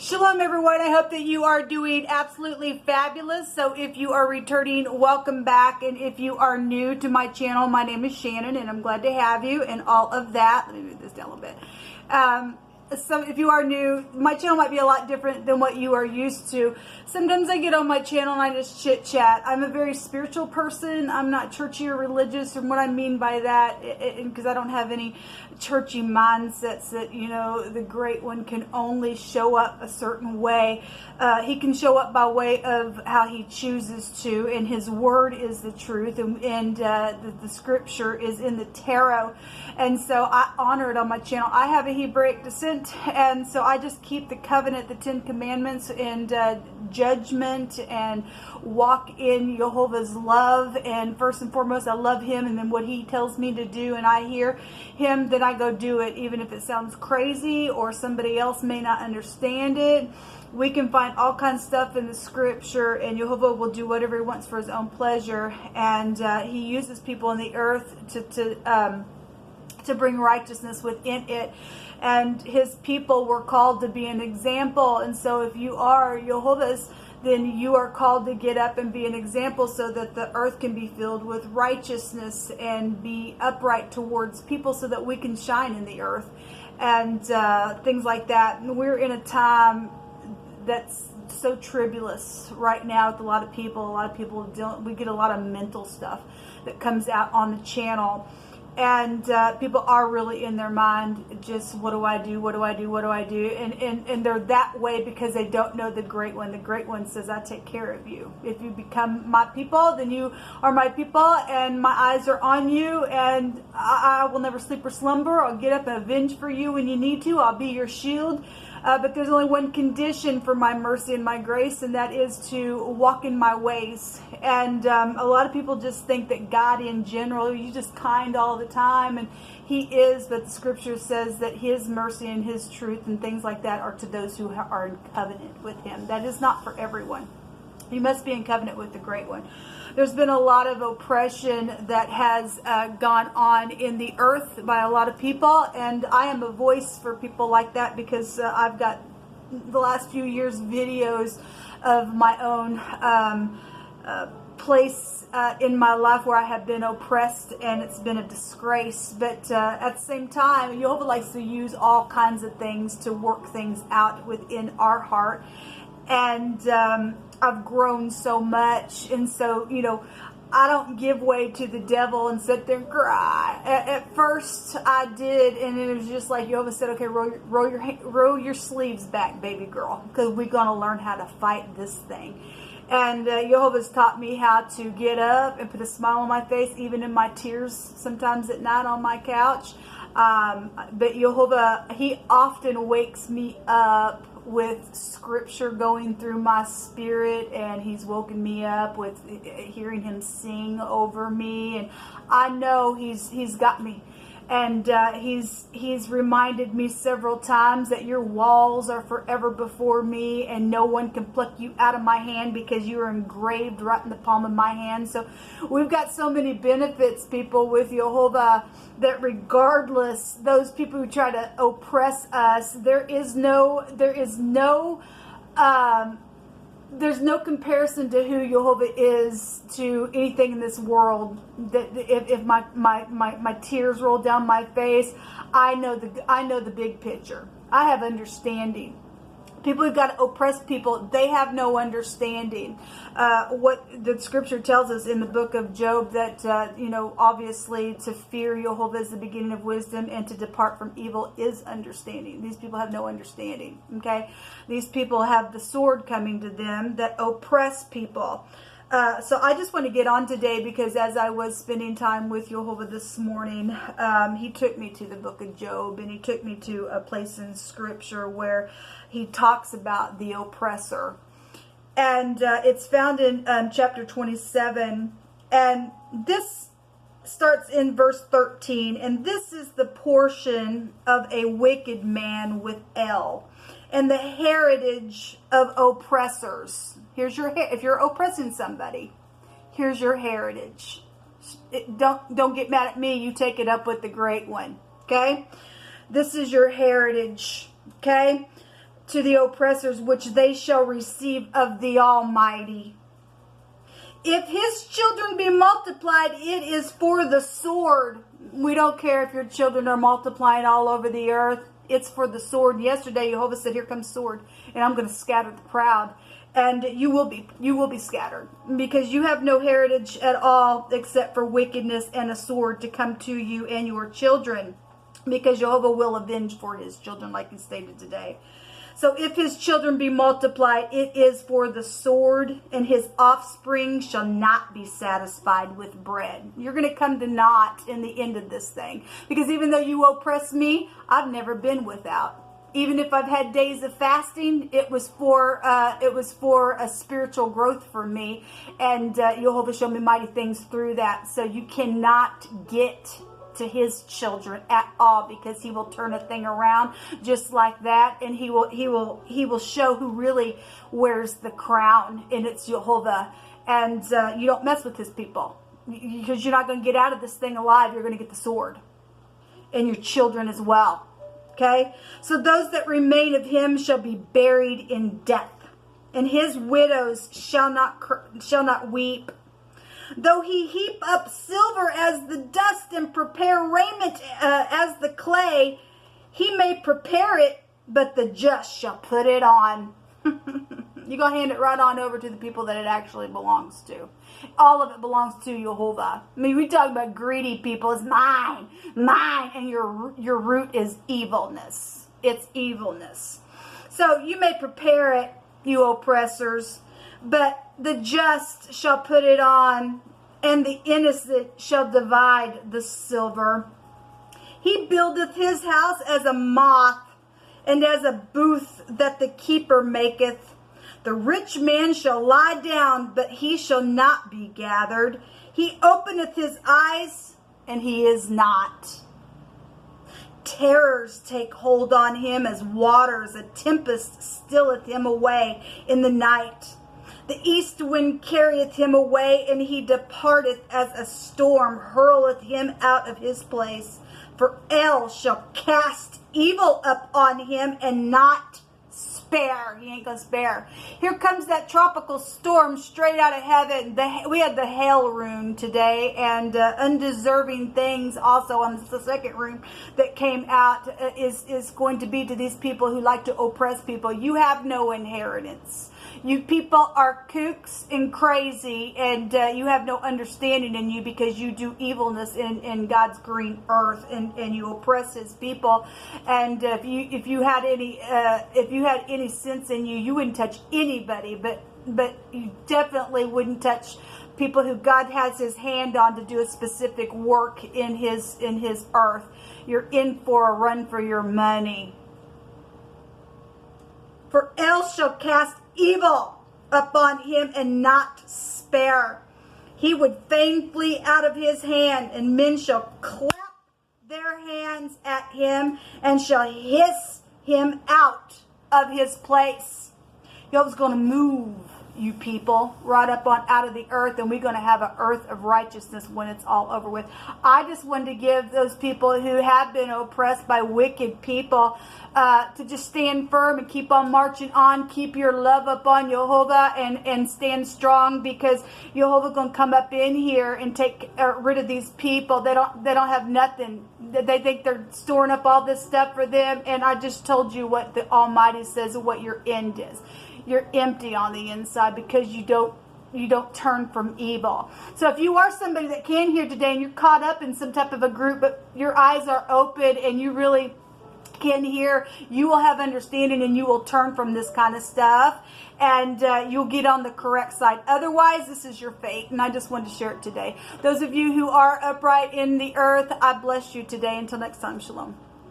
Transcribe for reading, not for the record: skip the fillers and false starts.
Shalom everyone, I hope that you are doing absolutely fabulous. So if you are returning, welcome back. And if you are new to my channel, my name is Shannon and I'm glad to have you and all of that. Let me move this down a little bit. So if you are new, my channel might be a lot different than what you are used to. Sometimes I get on my channel and I just chit chat. I'm a very spiritual person. I'm not churchy or religious, and what I mean by that, because I don't have any churchy mindsets that, you know, the Great One can only show up a certain way. He can show up by way of how he chooses to, and his word is the truth, and the scripture is in the tarot. And so I honor it on my channel. I have a Hebraic descent, and so I just keep the covenant, the 10 commandments, and judgment, and walk in Jehovah's love. And first and foremost, I love him, and then what he tells me to do, and I hear him, then I go do it, even if it sounds crazy or somebody else may not understand it. We can find all kinds of stuff in the scripture, and Jehovah will do whatever he wants for his own pleasure. And he uses people in the earth to bring righteousness within it. And his people were called to be an example. And so if you are Jehovah's, then you are called to get up and be an example so that the earth can be filled with righteousness and be upright towards people so that we can shine in the earth and things like that. And we're in a time that's so tribulous right now with a lot of people. A lot of people we get a lot of mental stuff that comes out on the channel. And people are really in their mind, just what do I do, what do I do, what do I do? And they're that way because they don't know the Great One. The Great One says, I take care of you. If you become my people, then you are my people, and my eyes are on you, and I will never sleep or slumber. I'll get up and avenge for you when you need to. I'll be your shield. But there's only one condition for my mercy and my grace, and that is to walk in my ways. And a lot of people just think that God in general, you just kind all the time, and he is, but the scripture says that his mercy and his truth and things like that are to those who are in covenant with him. That is not for everyone. You must be in covenant with the Great One. There's been a lot of oppression that has gone on in the earth by a lot of people, and I am a voice for people like that because I've got the last few years videos of my own place in my life where I have been oppressed, and it's been a disgrace. But at the same time, Jehovah likes to use all kinds of things to work things out within our heart. And I've grown so much, and so, you know, I don't give way to the devil and sit there and cry. At first I did, and it was just like Jehovah said, okay, roll your sleeves back, baby girl, because we're going to learn how to fight this thing. And Jehovah's taught me how to get up and put a smile on my face, even in my tears sometimes at night on my couch. But Jehovah, he often wakes me up with scripture going through my spirit, and he's woken me up with hearing him sing over me, and I know he's got me. And he's reminded me several times that your walls are forever before me, and no one can pluck you out of my hand because you are engraved right in the palm of my hand. So we've got so many benefits, people, with Jehovah, that regardless, those people who try to oppress us, there's no comparison to who Jehovah is to anything in this world. That if my tears roll down my face, I know the big picture. I have understanding. People who've got to oppress people, they have no understanding. What the scripture tells us in the book of Job, that, you know, obviously to fear Jehovah is the beginning of wisdom, and to depart from evil is understanding. These people have no understanding, okay? These people have the sword coming to them that oppress people. So I just want to get on today because as I was spending time with Jehovah this morning, he took me to the book of Job, and he took me to a place in scripture where he talks about the oppressor. And it's found in chapter 27, and this starts in verse 13, and this is the portion of a wicked man with El, and the heritage of oppressors. Here's your, if you're oppressing somebody, here's your heritage. Don't get mad at me. You take it up with the Great One. Okay? This is your heritage. Okay? to the oppressors, which they shall receive of the Almighty. If his children be multiplied, it is for the sword. We don't care if your children are multiplying all over the earth. It's for the sword. Yesterday, Jehovah said, here comes sword, and I'm going to scatter the proud. And you will be scattered, because you have no heritage at all except for wickedness and a sword to come to you and your children, because Jehovah will avenge for his children, like he stated today. So if his children be multiplied, it is for the sword, and his offspring shall not be satisfied with bread. You're going to come to naught in the end of this thing, because even though you oppress me, I've never been without. Even if I've had days of fasting, it was for a spiritual growth for me, and Jehovah showed me mighty things through that. So you cannot get to his children at all, because he will turn a thing around just like that, and he will show who really wears the crown, and it's Jehovah. And you don't mess with his people, because you're not going to get out of this thing alive. You're going to get the sword, and your children as well. Okay, so those that remain of him shall be buried in death, and his widows shall not weep. Though he heap up silver as the dust and prepare raiment as the clay, he may prepare it, but the just shall put it on. You're going to hand it right on over to the people that it actually belongs to. All of it belongs to Jehovah. I mean, we talk about greedy people. It's mine, mine, and your root is evilness. It's evilness. So you may prepare it, you oppressors, but the just shall put it on, and the innocent shall divide the silver. He buildeth his house as a moth, and as a booth that the keeper maketh. The rich man shall lie down, but he shall not be gathered. He openeth his eyes, and he is not. Terrors take hold on him as waters. A tempest stilleth him away in the night. The east wind carrieth him away, and he departeth as a storm, hurleth him out of his place. For El shall cast evil upon him and not spare. He ain't gonna spare. Here comes that tropical storm straight out of heaven. We had the hail rune today, and undeserving things also on the second rune that came out is going to be to these people who like to oppress people. You have no inheritance. You people are kooks and crazy, and you have no understanding in you, because you do evilness in God's green earth, and you oppress his people. And if you had any sense in you, you wouldn't touch anybody, but you definitely wouldn't touch people who God has his hand on to do a specific work in his earth. You're in for a run for your money. For El shall cast evil upon him and not spare. He would fain flee out of his hand, and men shall clap their hands at him and shall hiss him out of his place. Job's going to move you people right up on out of the earth, and we're going to have an earth of righteousness when it's all over with. I just wanted to give those people who have been oppressed by wicked people to just stand firm and keep on marching on. Keep your love upon Jehovah and stand strong, because Jehovah's going to come up in here and take rid of these people. They don't have nothing. They think they're storing up all this stuff for them, and I just told you what the Almighty says and what your end is. You're empty on the inside, because you don't turn from evil. So if you are somebody that can hear today and you're caught up in some type of a group, but your eyes are open and you really can hear, you will have understanding, and you will turn from this kind of stuff, and you'll get on the correct side. Otherwise, this is your fate, and I just wanted to share it today. Those of you who are upright in the earth, I bless you today. Until next time, shalom.